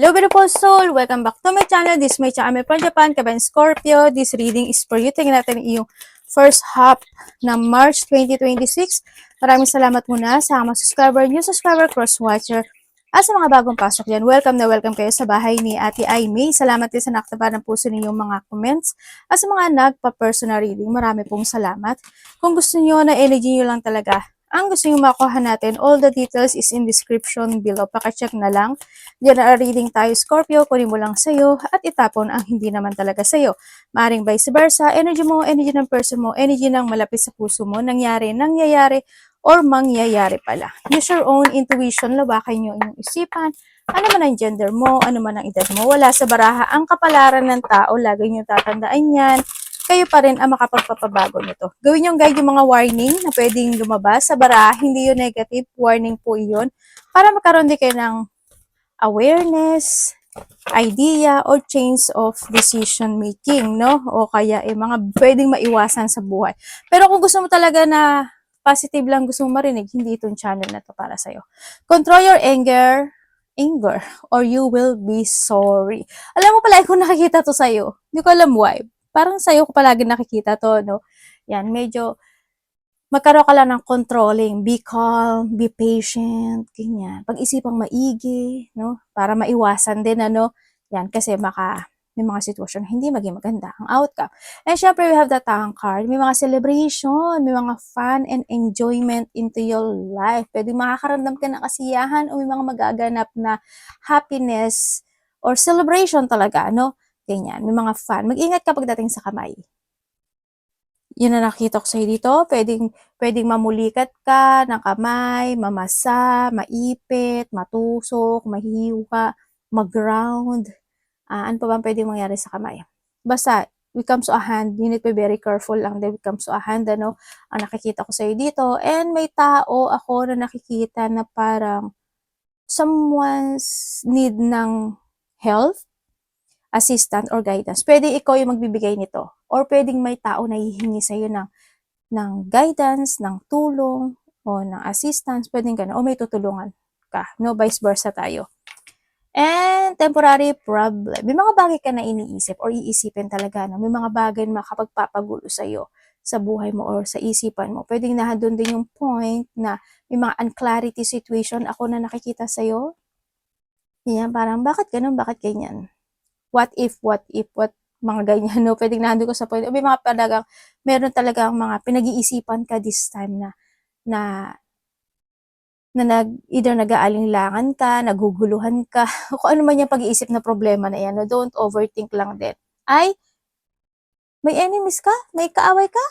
Hello beautiful soul! Welcome back to my channel. This is my channel from Japan, Kaban Scorpio. This reading is for you. Tingnan natin yung first half ng March 2026. Maraming salamat muna sa mga subscriber, new subscriber, cross-watcher, at sa mga bagong pasok dyan. Welcome na welcome kayo sa bahay ni Ate Aimee. Salamat din sa nakataba ng puso ninyong mga comments. At sa mga nagpa-personal reading, marami pong salamat. Kung gusto niyo na energy nyo lang talaga, ang gusto nyo makuha natin, all the details is in description below. Paka-check na lang. Diyan na reading tayo, Scorpio. Kunin mo lang sa'yo at itapon ang hindi naman talaga sa'yo. Maaring vice versa, energy mo, energy ng person mo, energy ng malapit sa puso mo, nangyayari, or mangyayari pala. Use your own intuition, lawakan nyo inyong isipan. Ano man ang gender mo, ano man ang edad mo, wala sa baraha ang kapalaran ng tao, lagi nyo tatandaan yan. Kayo pa rin ang makapagpapabago nito. Gawin yung guide yung mga warning na pwedeng lumabas sa baraha, hindi yung negative, warning po iyon, para magkaroon din kayo ng awareness, idea, or change of decision making, no? O kaya mga pwedeng maiwasan sa buhay. Pero kung gusto mo talaga na positive lang gusto mo marinig, hindi itong channel na to para sa'yo. Control your anger, or you will be sorry. Alam mo pala kung nakikita to sa'yo. Hindi ko alam why. Parang sa'yo ko palagi nakikita to, no? Yan, medyo magkaroon ka lang ng controlling, be calm, be patient, ganyan. Pag-isipang maigi, no? Para maiwasan din, yan, kasi may mga sitwasyon hindi maging maganda ang outcome. And syempre, we have the Tower card. May mga celebration, may mga fun and enjoyment into your life. Pwede makakaramdam ka ng kasiyahan o may mga magaganap na happiness or celebration talaga, no? Ganyan, may mga fun. Mag-ingat ka pagdating sa kamay. Yun na nakita ko sa'yo dito, pwedeng mamulikat ka ng kamay, mamasa, maipit, matusok, mahiwa, mag-ground. Ano pa bang pwedeng mangyari sa kamay? Basta, when it comes to a hand, you need to be very careful lang when it comes to a hand, ang nakikita ko sa'yo dito. And may tao ako na nakikita na parang someone's need ng help, assistant, or guidance. Pwede ikaw yung magbibigay nito. Or pwedeng may tao na hihingi sa'yo ng guidance, ng tulong, o ng assistance. Pwedeng gano'n. O may tutulungan ka. No, vice versa tayo. And temporary problem. May mga bagay ka na iniisip or iisipin talaga. No? May mga bagay na makapagpapagulo sa'yo sa buhay mo or sa isipan mo. Pwedeng nandun din yung point na may mga unclarity situation ako na nakikita sa'yo. Yan, parang bakit ganun, bakit ganyan? What if, mga ganyan, no? Pwedeng nandun ko sa point, may mga meron talagang mga pinag-iisipan ka this time na either nag-aalinlangan ka, naguguluhan ka, kung ano man yung pag-iisip na problema na yan, no? Don't overthink lang din. May enemies ka? May kaaway ka?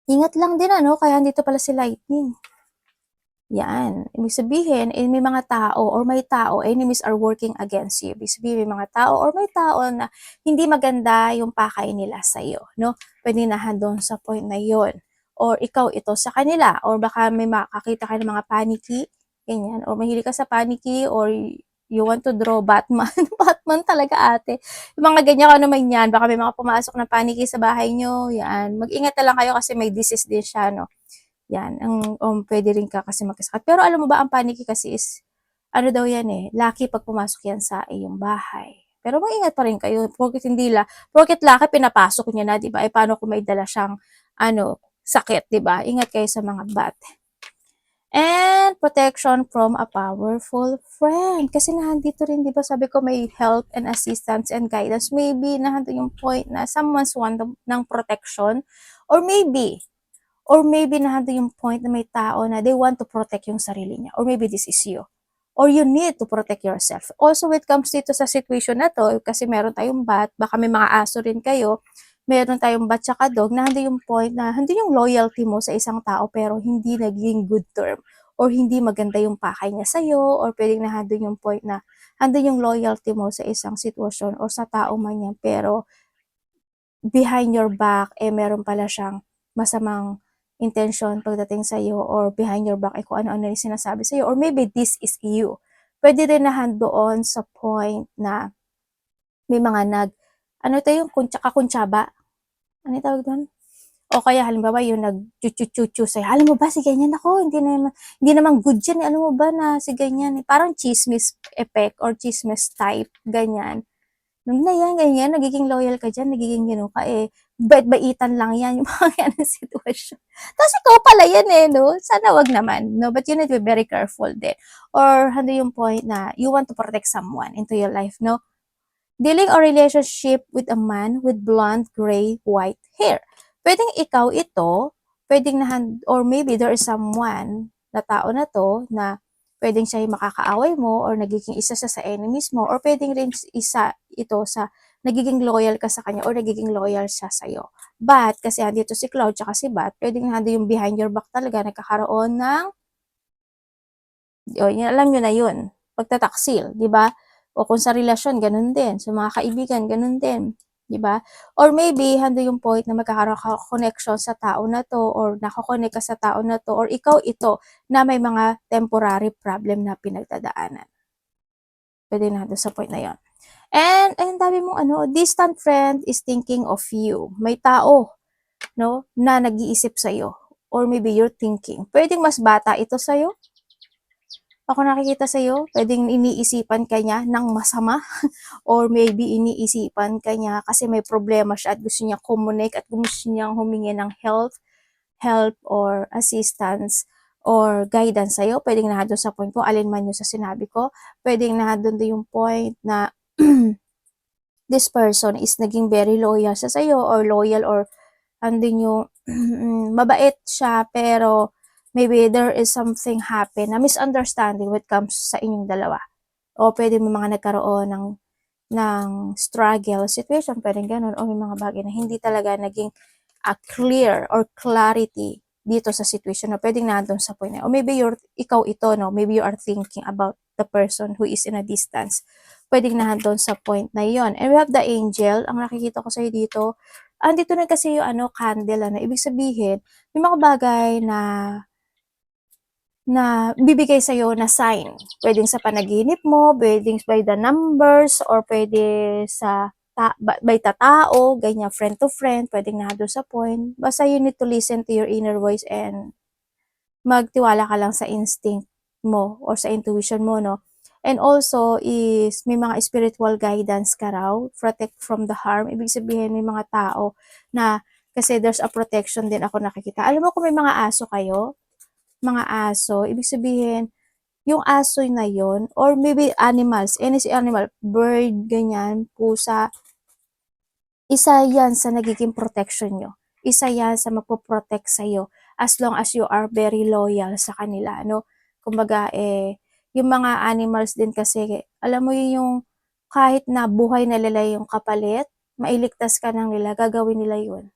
Ingat lang din, kaya dito pala si Lightning. Yan. Ibig sabihin, may mga tao or may tao, enemies are working against you. Ibig sabihin, may mga tao or may tao na hindi maganda yung pakay nila sa'yo, no? Pwede na doon sa point na yon. Or ikaw ito sa kanila. Or baka may makakita ka ng mga panicky, ganyan. Or mahilig ka sa panicky, or you want to draw Batman. Batman talaga, ate. Yung mga ganyan ka naman yan. Baka may mga pumasok na panicky sa bahay nyo. Yan. Mag-ingat na lang kayo kasi may disease din siya, no? Yan, pwede rin ka kasi magkasakit. Pero alam mo ba, ang panicky kasi is, daw yan lucky pag pumasok yan sa iyong bahay. Pero mag-ingat pa rin kayo, porket lucky, pinapasok niya na, diba? Paano kung may dala siyang, sakit, diba? Ingat kayo sa mga bat. And protection from a powerful friend. Kasi nandito rin, diba, sabi ko may help and assistance and guidance. Maybe nandito yung point na someone's want ng protection. Or maybe nandun yung point na may tao na they want to protect yung sarili niya. Or maybe this is you. Or you need to protect yourself. Also, when it comes dito sa situation na to, kasi meron tayong bat, baka may mga aso rin kayo, meron tayong bat tsaka dog, nandun yung point na nandun yung loyalty mo sa isang tao pero hindi naging good term. Or hindi maganda yung pakay niya sa'yo, or pwedeng nandun yung point na nandun yung loyalty mo sa isang sitwasyon or sa tao man yan, pero behind your back, meron pala siyang masamang intention pagdating sa iyo, or behind your back kung ano-ano yung sinasabi sa iyo, or maybe this is you. Pwede rin na doon sa point na may mga ano ito yung kakuntsaba? Ano tawag doon? O kaya halimbawa yung nag-chu-chu-chu-chu sa'yo, "Alam mo ba si ganyan, ako hindi naman good yan, eh, alam mo ba na si ganyan, eh." Parang tsismis effect or tsismis type, ganyan. Nung na yan, ganyan, nagiging loyal ka diyan, nagiging ka, eh, bait-baitan lang yan, yung mga gano'ng sitwasyon. Tapos ikaw pala yan, eh, 'no? Sana wag naman, 'no? But you need to be very careful din. Or ano yung point na you want to protect someone into your life, 'no? Dealing a relationship with a man with blonde, gray, white hair. Pwedeng ikaw ito, pwedeng or maybe there is someone na tao na to na pwedeng siya yung makakaaway mo or nagiging isa siya sa enemies mo or pwedeng rin isa ito sa nagiging loyal ka sa kanya or nagiging loyal siya sa'yo. But, kasi andito si Cloud tsaka si Bat, pwedeng nandito yung behind your back talaga nagkakaroon ng alam nyo na yun, pagtataksil, di ba? O kung sa relasyon, ganun din. Sa mga kaibigan, ganun din. Di ba? Or maybe, hando yung point na magkakaroon ka connection sa tao na to or nakakonect ka sa tao na to or ikaw ito na may mga temporary problem na pinagdadaanan. Pwede na doon sa point na yon. And, ayun, dami mong distant friend is thinking of you. May tao, no, na nag-iisip sa'yo. Or maybe you're thinking. Pwedeng mas bata ito sa'yo, ako nakikita sa'yo, pwedeng iniisipan ka niya ng masama or maybe iniisipan ka niya kasi may problema siya at gusto niya kumonek at gusto niyang humingi ng help or assistance or guidance sa'yo. Pwedeng nandun sa point ko, alin man yung sa sinabi ko. Pwedeng nandun yung point na this person is naging very loyal sa sa'yo or loyal or andun yung mabait siya pero maybe there is something happen na misunderstanding when it comes sa inyong dalawa. O pwede may mga nagkaroon ng struggle situation, pwedeng ganun, o may mga bagay na hindi talaga naging clear or clarity dito sa situation na pwedeng nandun sa point na. O maybe ikaw ito, no? Maybe you are thinking about the person who is in a distance. Pwedeng nandun sa point na yon. And we have the angel. Ang nakikita ko sa'yo dito, andito na kasi yung candle, ibig sabihin, may mga bagay na bibigay sa'yo na sign. Pwedeng sa panaginip mo, pwedeng by the numbers, or pwede sa by tatao, ganyan, friend to friend, pwedeng nado sa point. Basta you need to listen to your inner voice and magtiwala ka lang sa instinct mo or sa intuition mo, no? And also is may mga spiritual guidance ka raw, protect from the harm. Ibig sabihin may mga tao na kasi there's a protection din ako nakikita. Alam mo kung may mga aso kayo, mga aso, ibig sabihin yung aso na yon or maybe animals, any animal, bird, ganyan, pusa, isa yan sa nagiging protection nyo. Isa yan sa magpo-protect sa'yo as long as you are very loyal sa kanila, no? Kumbaga, yung mga animals din kasi, alam mo yung kahit na buhay na nila yung kapalit, mailigtas ka ng nila, gagawin nila yun.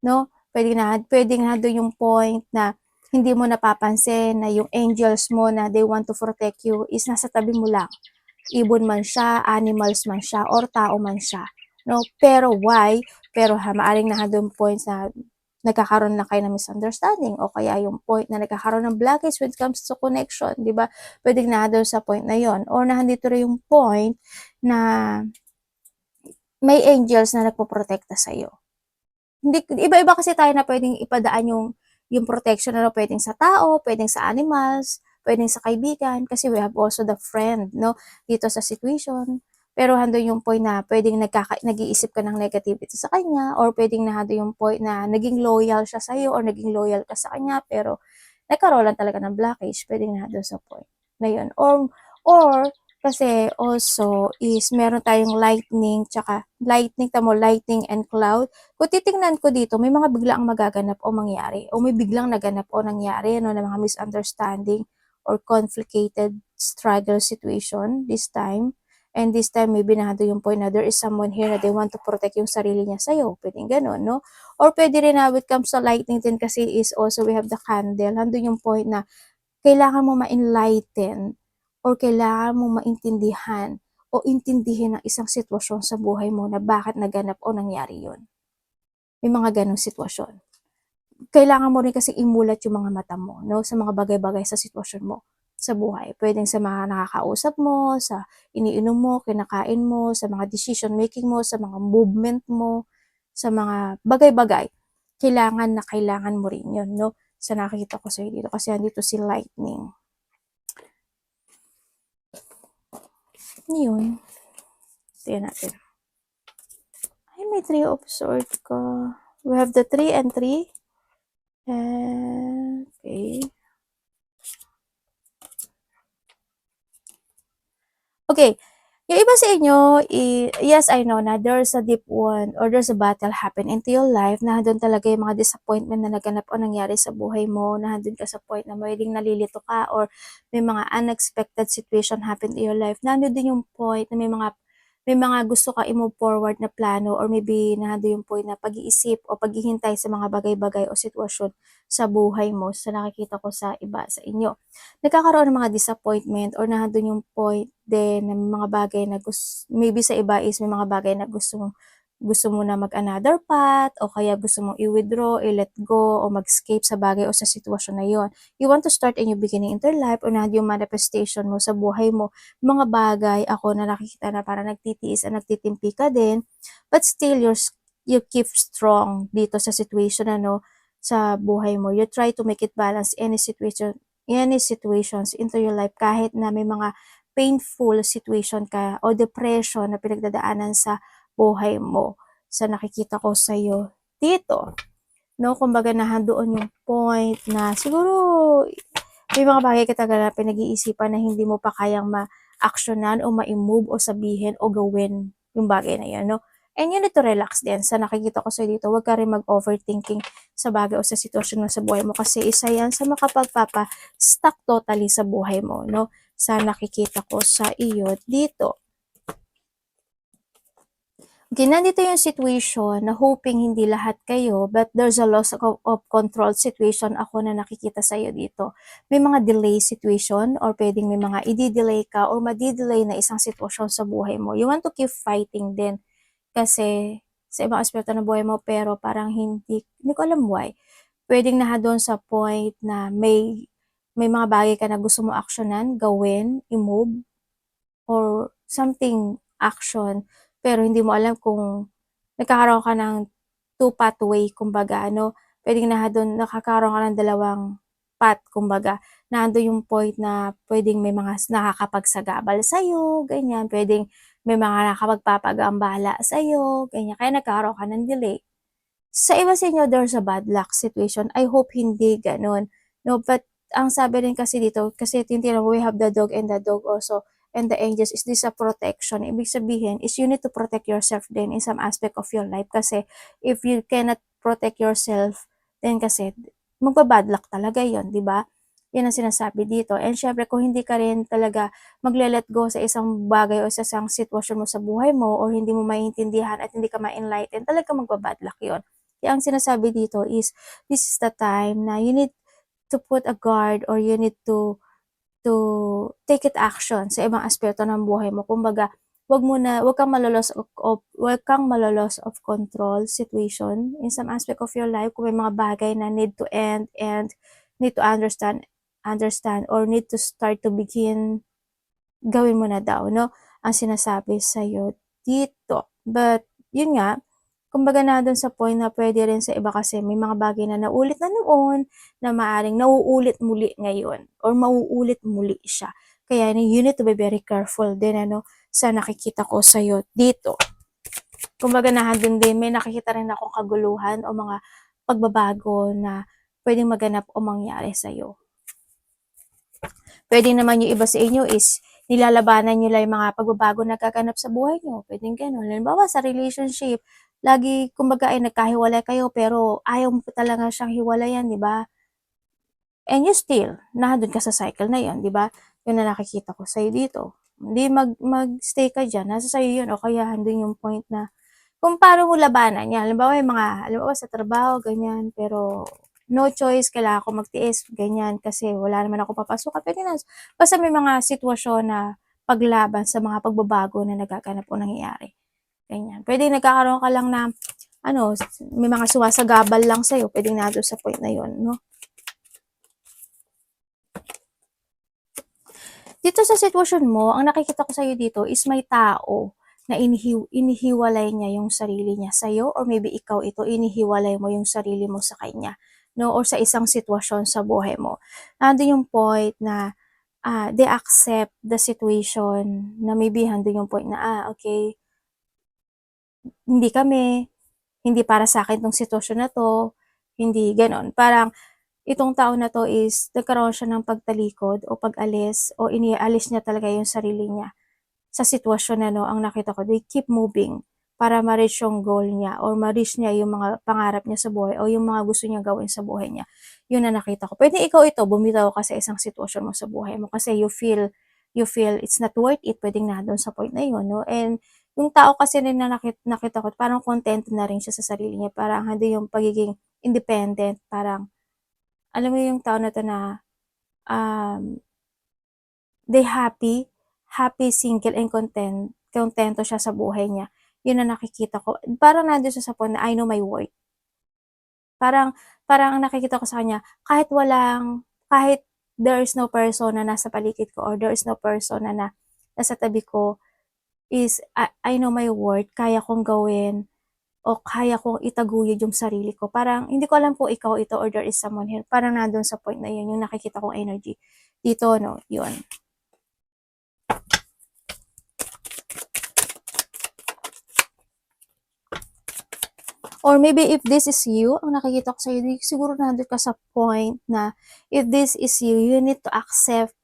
No? Pwede na doon yung point na hindi mo napapansin na yung angels mo na they want to protect you is nasa tabi mo lang. Ibon man siya, animals man siya, or tao man siya. No? Pero why? Pero maaring na doon points na nagkakaroon na kayo ng misunderstanding o kaya yung point na nagkakaroon ng blockage when it comes to connection, di ba? Pwedeng na doon sa point na yon. Or nahandito rin yung point na may angels na nagpo-protekta sa'yo. Hindi, iba-iba kasi tayo na pwedeng ipadaan yung protection na pwedeng sa tao, pwedeng sa animals, pwedeng sa kaibigan, kasi we have also the friend, no, dito sa situation. Pero hando yung point na pwedeng nag-iisip ka ng negativity sa kanya, or pwedeng hando yung point na naging loyal siya sa'yo, or naging loyal ka sa kanya, pero nagkaroon lang talaga ng blockage, pwedeng hando sa point na yun. Or kasi also is meron tayong lightning and cloud. Kung titingnan ko dito, may mga biglaang magaganap o mangyari o may biglang naganap o nangyari no, na mga misunderstanding or complicated struggle situation this time. And this time, maybe nahado yung point na there is someone here na they want to protect yung sarili niya sa'yo. Pwedeng ganun, no? Or pwede rin na when it comes to lightning din kasi is also we have the candle. Nandun yung point na kailangan mo ma-enlighten or kailangan mo maintindihan o intindihin ang isang sitwasyon sa buhay mo na bakit naganap o nangyari yun. May mga ganong sitwasyon. Kailangan mo rin kasi imulat yung mga mata mo, no, sa mga bagay-bagay sa sitwasyon mo sa buhay. Pwedeng sa mga nakakausap mo, sa iniinom mo, kinakain mo, sa mga decision making mo, sa mga movement mo, sa mga bagay-bagay. kailangan mo rin yun, no? Sa nakikita ko sa'yo dito, kasi andito si Lightning. Yun. Tingnan natin. Ay, may 3 of Swords ka. We have the 3 and 3. Okay. Okay. Yung iba sa inyo, yes, I know na there's a deep one or there's a battle happen into your life na doon talaga yung mga disappointment na naganap o nangyari sa buhay mo, na doon ka sa point na pwedeng nalilito ka or may mga unexpected situation happen in your life. Nandun din yung point na may mga gusto ka i-move forward na plano or maybe nandun yung point na pag-iisip o paghihintay sa mga bagay-bagay o sitwasyon sa buhay mo, sa nakikita ko sa iba sa inyo. Nagkakaroon ng mga disappointment or nandun yung point din ng mga bagay na maybe sa iba is may mga bagay na gusto mo na mag-another path o kaya gusto mong i-withdraw, i-let go o mag-escape sa bagay o sa sitwasyon na yon. You want to start a new beginning in your life or na yung manifestation mo sa buhay mo. Mga bagay ako na nakikita na parang nagtitiis at nagtitimpi ka din, but still you keep strong dito sa situation sa buhay mo. You try to make it balance any situations into your life kahit na may mga painful situation ka o depression na pinagdadaanan sa buhay mo, sa nakikita ko sa'yo dito. No, kumbaga doon yung point na siguro may mga bagay ka talaga na pinag-iisipan na hindi mo pa kayang ma-actionan o ma-move o sabihin o gawin yung bagay na yan, no? And you need to relax din. Sa nakikita ko sa'yo dito, huwag ka rin mag-overthinking sa bagay o sa sitwasyon mo sa buhay mo kasi isa yan sa makapagpapa-stuck totally sa buhay mo, no? Sa nakikita ko sa iyo dito. Okay, nandito yung situation na hoping hindi lahat kayo, but there's a loss of control situation ako na nakikita sa iyo dito. May mga delay situation or pwedeng may mga i-delay ka or madi-delay na isang sitwasyon sa buhay mo. You want to keep fighting din kasi sa ibang aspeto ng buhay mo pero parang hindi ko alam why. Pwedeng na doon sa point na may mga bagay ka na gusto mo aksyonan, gawin, i-move, or something action, pero hindi mo alam kung nagkakaroon ka ng two pathway, kumbaga, pwedeng na doon nakakaroon ka ng dalawang path, kumbaga, nandun yung point na pwedeng may mga nakakapagsagabal sa'yo, ganyan, pwedeng may mga nakakapagpapagambala sa'yo, ganyan, kaya nagkakaroon ka ng delay. Sa iba sa inyo, there's a bad luck situation. I hope hindi ganun. No, but ang sabi rin kasi dito, kasi tinitira we have the dog and the dog also, and the angels, is this a protection? Ibig sabihin is you need to protect yourself din in some aspect of your life kasi if you cannot protect yourself, then kasi magbabad luck talaga yon, di ba? Yan ang sinasabi dito. And syempre, kung hindi ka rin talaga magle-let go sa isang bagay o sa isang sitwasyon mo sa buhay mo or hindi mo maintindihan at hindi ka ma-enlighten, talaga magbabad luck yon. Kaya ang sinasabi dito is, this is the time na you need to put a guard or you need to take it action sa ibang aspeto ng buhay mo. Kumbaga, wag kang maloloss of control situation in some aspect of your life. Kung may mga bagay na need to end and need to understand or need to start to begin, gawin mo na daw, no? Ang sinasabi sa'yo dito. But, yun nga, kumbaga na doon sa point na pwede rin sa iba kasi may mga bagay na naulit na noon na maaring nauulit muli ngayon or mauulit muli siya. Kaya you need to be very careful din sa nakikita ko sa'yo dito. Kumbaga na doon din may nakikita rin akong kaguluhan o mga pagbabago na pwedeng maganap o mangyari sa'yo. Pwede naman yung iba sa inyo is nilalabanan nyo lang yung mga pagbabago na gaganap sa buhay nyo. Pwedeng gano'n. Halimbawa sa relationship, lagi kumbaga ay nagkahiwalay kayo pero ayaw mo talaga siyang hiwalayan, di ba? And you still, nandun ka sa cycle na yon, di ba? Yun na nakikita ko sa'yo dito. Hindi mag-stay ka dyan, nasa sa'yo yun. O kaya handun yung point na kung paano mo labanan yan. Halimbawa sa trabaho, ganyan, pero no choice, kailangan ko magtiis, ganyan, kasi wala naman ako papasukan. Pwede na, basta may mga sitwasyon na paglaban sa mga pagbabago na nagaganap o nangyayari. Ganyan. Pwede nagkakaroon ka lang na, may mga sumasagabal lang sa'yo, pwede na doon sa point na yun, no? Dito sa sitwasyon mo, ang nakikita ko sa'yo dito is may tao na inihiwalay niya yung sarili niya sa'yo, or maybe ikaw ito, inihiwalay mo yung sarili mo sa kanya, no? Or sa isang sitwasyon sa buhay mo. Nandun yung point na they accept the situation, na maybe handun yung point na, okay, hindi kami, hindi para sa akin tong sitwasyon na 'to, hindi gano'n. Parang itong tao na 'to is nagkaroon siya ng pagtalikod o pag-alis, o inialis niya talaga yung sarili niya sa sitwasyon na 'no. Ang nakita ko, they keep moving para ma-reach yung goal niya, or ma-reach niya yung mga pangarap niya sa buhay, o yung mga gusto niyang gawin sa buhay niya. Yun ang nakita ko. Puwedeng ikaw ito, bumitaw ka sa isang sitwasyon mo sa buhay mo kasi you feel it's not worth it, puwedeng nandun sa point na yun 'no. And yung tao kasi rin na nakita ko, parang kontento na rin siya sa sarili niya, parang andun yung pagiging independent, parang alam mo yung tao na 'to na, um, they happy single and kontento siya sa buhay niya. Yun ang nakikita ko. Parang nandun siya sa point na I know my worth. Parang parang ang nakikita ko sa kanya, kahit there is no person na nasa paligid ko, or there is no person na nasa tabi ko, is I know my worth, kaya kong gawin, o kaya kong itaguyod yung sarili ko. Parang hindi ko alam kung ikaw ito, or there is someone here, parang nandun sa point na yun yung nakikita kong energy dito 'no, yun. Or maybe if this is you, ang nakikita ko sa'yo, siguro nandun ka sa point na if this is you, you need to accept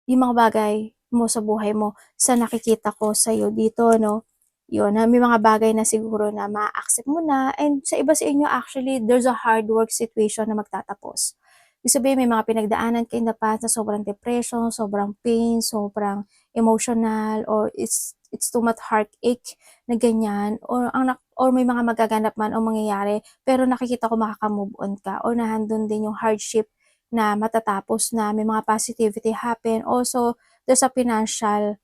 yung mga bagay mo sa buhay mo. Sa nakikita ko sa'yo dito 'no, yun, na may mga bagay na siguro na maa-accept mo na, and sa iba sa inyo actually there's a hard work situation na magtatapos. Ibig sabihin may mga pinagdaanan kayo in the past na sobrang depression, sobrang pain, sobrang emotional, or it's too much heartache na ganyan, or may mga magaganap man o mangyayari, pero nakikita ko makaka-move on ka, or nandun din yung hardship na matatapos, na may mga positivity happen. Also, there's a financial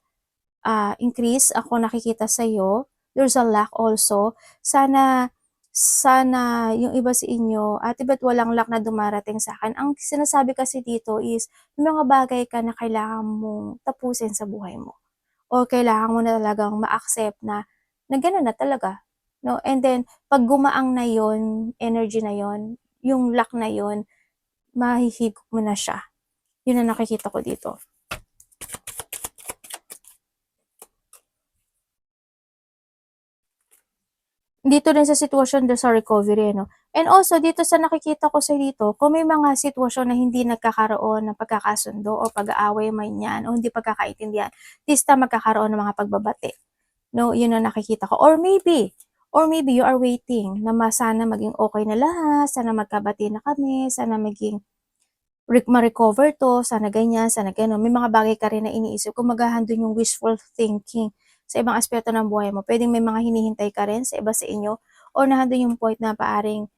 increase ako nakikita sa'yo. There's a lack also. Sana sana yung iba sa inyo, ate ba't walang luck na dumarating sa'kin? Ang sinasabi kasi dito is may mga bagay ka na kailangan mong tapusin sa buhay mo, o kailangan mo na talagang ma-accept na gano'n na talaga, 'no? And then 'pag gumaang na yon, energy na yon, yung luck na yon, mahihigop mo na siya. Yun ang nakikita ko dito. Dito rin sa sitwasyon dun sa recovery ano. And also dito sa nakikita ko sa dito, kung may mga sitwasyon na hindi nagkakaroon ng pagkakasundo o pag-aaway man yan o hindi pagkakaintindihan, tista magkakaroon ng mga pagbabati. No, yun ang nakikita ko. Or maybe you are waiting na sana maging okay na lahat, sana magkabati na kami, sana maging ma-recover 'to, sana ganyan, sana gano'n. May mga bagay ka rin na iniisip, kumbaga andun yung wishful thinking sa ibang aspeto ng buhay mo. Puwedeng may mga hinihintay ka rin sa iba sa inyo, or nandun yung point na maaring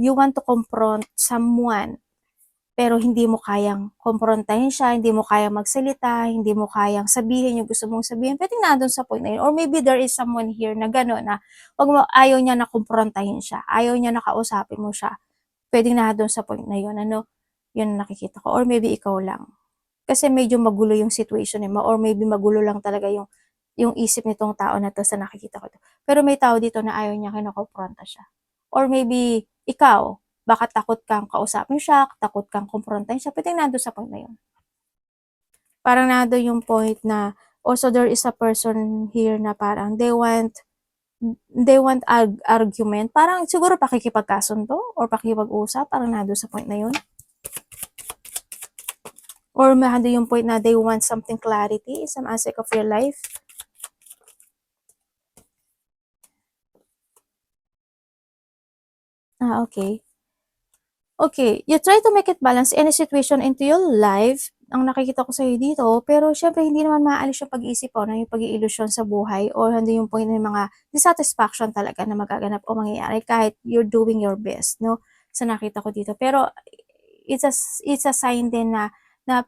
you want to confront someone, pero hindi mo kayang kumprontahin siya, hindi mo kayang magsalita, hindi mo kayang sabihin yung gusto mong sabihin, puwedeng nandun sa point na yun. Or maybe there is someone here na gano'n, na ayaw niya na kumprontahin siya, ayaw niya na kausapin mo siya. Puwedeng nandun sa point na yun ano, yun ang nakikita ko, or maybe ikaw lang. Kasi medyo magulo yung situation mo, or maybe magulo lang talaga yung isip nitong tao na 'to sa nakikita ko 'to. Pero may tao dito na ayaw niya kinokompronta siya. Or maybe ikaw, baka takot kang kausapin siya, takot kang kumprontahin siya, puwedeng nandun sa point na yun. Parang nandun yung point na also there is a person here na parang they want argument, parang siguro pakikipagkasundo or pakikipag-usap, parang nandun sa point na yun. Or nandun yung point na they want something clarity, some aspect of your life. Okay. Okay, you try to make it balance any situation into your life, ang nakikita ko sa'yo dito, pero siyempre hindi naman maaalis yung pag-iisip mo na yung pag-iilusyon sa buhay, or nandun yung point na yung mga dissatisfaction talaga na magaganap o mangyayari kahit you're doing your best, 'no, sa nakita ko dito. Pero it's a sign din na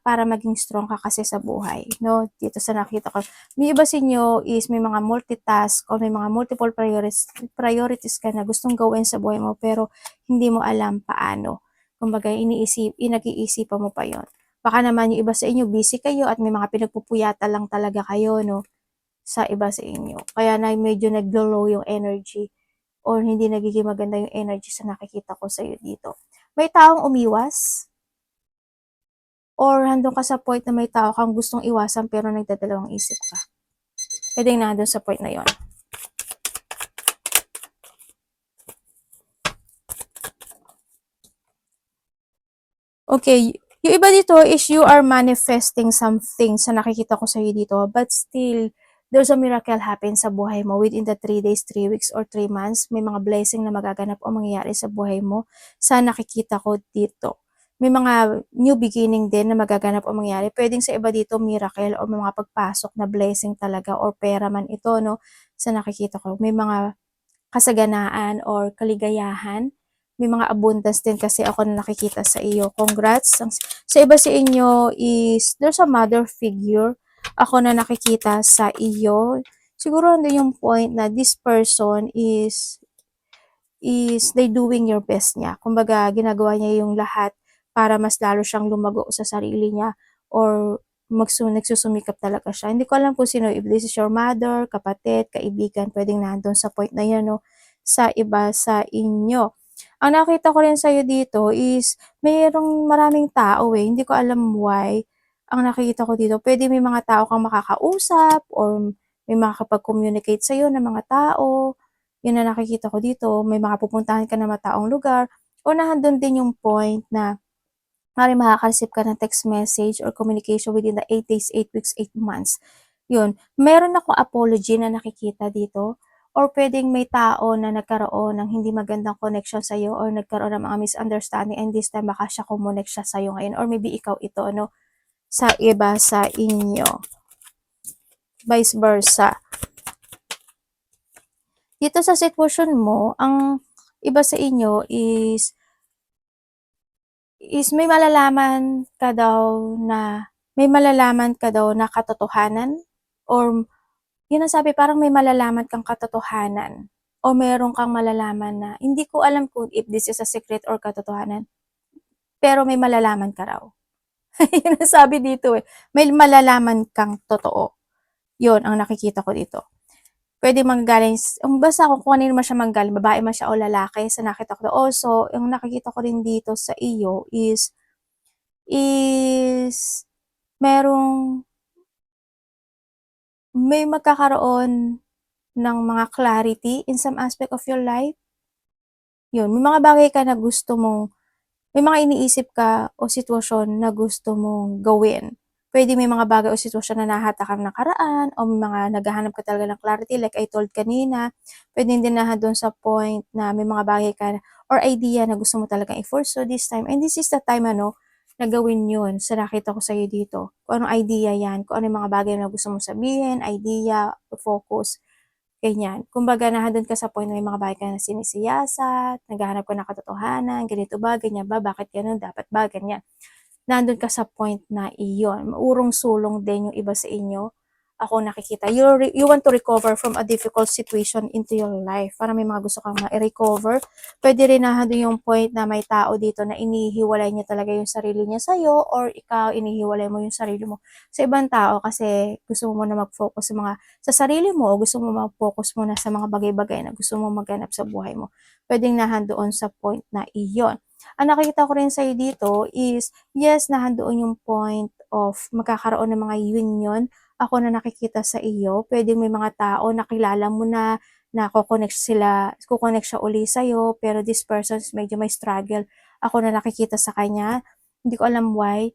para maging strong ka kasi sa buhay, 'no, dito sa nakita ko. May iba sa inyo is may mga multitask o may mga multiple priorities ka na gustong gawin sa buhay mo, pero hindi mo alam paano. Kumbaga pinag-iisipan mo pa yon. Baka naman yung iba sa inyo busy kayo at may mga pinagpupuyatan lang talaga kayo 'no. sa iba sa inyo. Kaya na medyo naglo-low yung energy or hindi nagiging maganda yung energy sa nakikita ko sa'yo dito. May taong umiwas or handong ka sa point na may tao kang gustong iwasan pero nagdadalawang isip ka. Pwedeng nandun sa point na yon. Okay, yung iba dito is you are manifesting something sa nakikita ko sa'yo dito, but still, there's a miracle happen sa buhay mo within the 3 days, 3 weeks, or 3 months. May mga blessing na magaganap o mangyayari sa buhay mo sa nakikita ko dito. May mga new beginning din na magaganap o mangyayari. Pwedeng sa iba dito, miracle or may mga pagpasok na blessing talaga or pera man ito, no? Sa nakikita ko. May mga kasaganaan or kaligayahan. May mga abundance din kasi ako na nakikita sa iyo. Congrats. Sa iba sa inyo is, there's a mother figure. Ako na nakikita sa iyo. Siguro hindi yung point na this person is they doing your best niya. Kumbaga, ginagawa niya yung lahat para mas lalo siyang lumago sa sarili niya or nagsusumikap talaga siya. Hindi ko alam kung sino, if this is your mother, kapatid, kaibigan, pwedeng nandun sa point na yan, no, sa iba sa inyo. Ang nakita ko rin sa'yo dito is, mayroong maraming tao hindi ko alam why. Ang nakikita ko dito, pwede may mga tao kang makakausap or may makakapag-communicate sa'yo ng mga tao. Yun na nakikita ko dito, may mga pupuntahan ka na mataong lugar o nandun din yung point na maaaring makaka-receive ka ng text message or communication within the 8 days, 8 weeks, 8 months. Yun. Meron akong apology na nakikita dito or pwedeng may tao na nagkaroon ng hindi magandang connection sa'yo or nagkaroon ng mga misunderstanding and this time baka siya kumonek siya sa'yo ngayon or maybe ikaw ito, ano, sa iba sa inyo. Vice versa. Dito sa sitwasyon mo, ang iba sa inyo is may malalaman ka daw na katotohanan or yun ang sabi parang may malalaman kang katotohanan o meron kang malalaman na hindi ko alam kung if this is a secret or katotohanan pero may malalaman ka raw. Yun ang sabi dito may malalaman kang totoo. Yun ang nakikita ko dito. Pwede manggagaling, basta kung kanino man siya manggaling, babae man siya o lalaki, sa nakita ko. Also, yung nakikita ko rin dito sa iyo is may magkakaroon ng mga clarity in some aspect of your life. Yun, may mga bagay ka na gusto mong, may mga iniisip ka o sitwasyon na gusto mong gawin. Pwede may mga bagay o sitwasyon na nahatak kang nakaraan o may mga naghahanap ka talaga ng clarity like I told kanina. Pwede din na doon sa point na may mga bagay ka or idea na gusto mo talagang i-force so this time. And this is the time na gawin yun sa nakita ko sa'yo dito. Kung anong idea yan, kung ano yung mga bagay na gusto mong sabihin, idea, focus. Ganyan. Kumbaga nandun ka sa point na may mga bagay ka na sinisiyasat, naghahanap ka ng katotohanan, ganito ba, ganyan ba, bakit ganun, dapat ba, ganyan. Nandun ka sa point na iyon. Maurong-sulong din yung iba sa inyo. Ako nakikita. You want to recover from a difficult situation into your life. Para may mga gusto kang ma-recover. Pwede rin na yung point na may tao dito na inihiwalay niya talaga yung sarili niya sa'yo or ikaw inihiwalay mo yung sarili mo sa ibang tao kasi gusto mo na mag-focus sa sarili mo o gusto mo mag-focus muna sa mga bagay-bagay na gusto mo maganap sa buhay mo. Pwedeng nahandoon sa point na iyon. Ang nakikita ko rin sa'yo dito is, yes, nahandoon yung point of magkakaroon ng mga union. Ako na nakikita sa iyo, pwedeng may mga tao na kilala mo na kukonek siya uli sa'yo, pero this person is medyo may struggle. Ako na nakikita sa kanya, hindi ko alam why.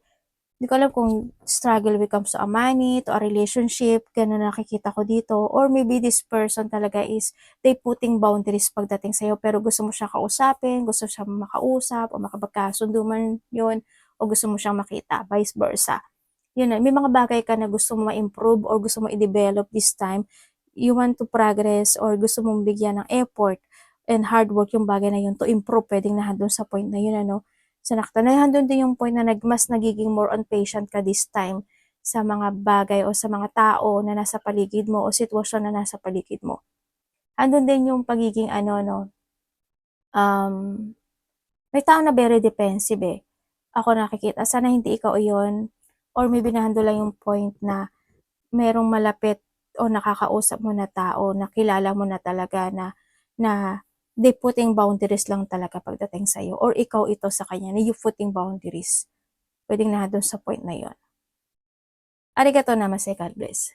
Hindi ko alam kung struggle when it comes to a money, to a relationship, ganun nakikita ko dito. Or maybe this person talaga is, they putting boundaries pagdating sa'yo, pero gusto mo siyang kausapin, gusto siyang makausap, o makapagkasundo man yun, o gusto mo siyang makita, vice versa. Yun na, may mga bagay ka na gusto mo ma-improve or gusto mo i-develop this time. You want to progress or gusto mong bigyan ng effort and hard work yung bagay na yun to improve. Pwedeng nandun sa point na yun, sa nakatanayan doon din yung point na mas nagiging more on patient ka this time sa mga bagay o sa mga tao na nasa paligid mo o sitwasyon na nasa paligid mo. Andun din yung pagiging may tao na very defensive Ako nakikita, sana hindi ikaw iyon or maybe nandun lang yung point na merong malapit o nakakausap mo na tao, nakilala mo na talaga na they putting boundaries lang talaga pagdating sa'yo, or ikaw ito sa kanya na you putting boundaries. Pwedeng na doon sa point na yon. Arigato namaste, God bless.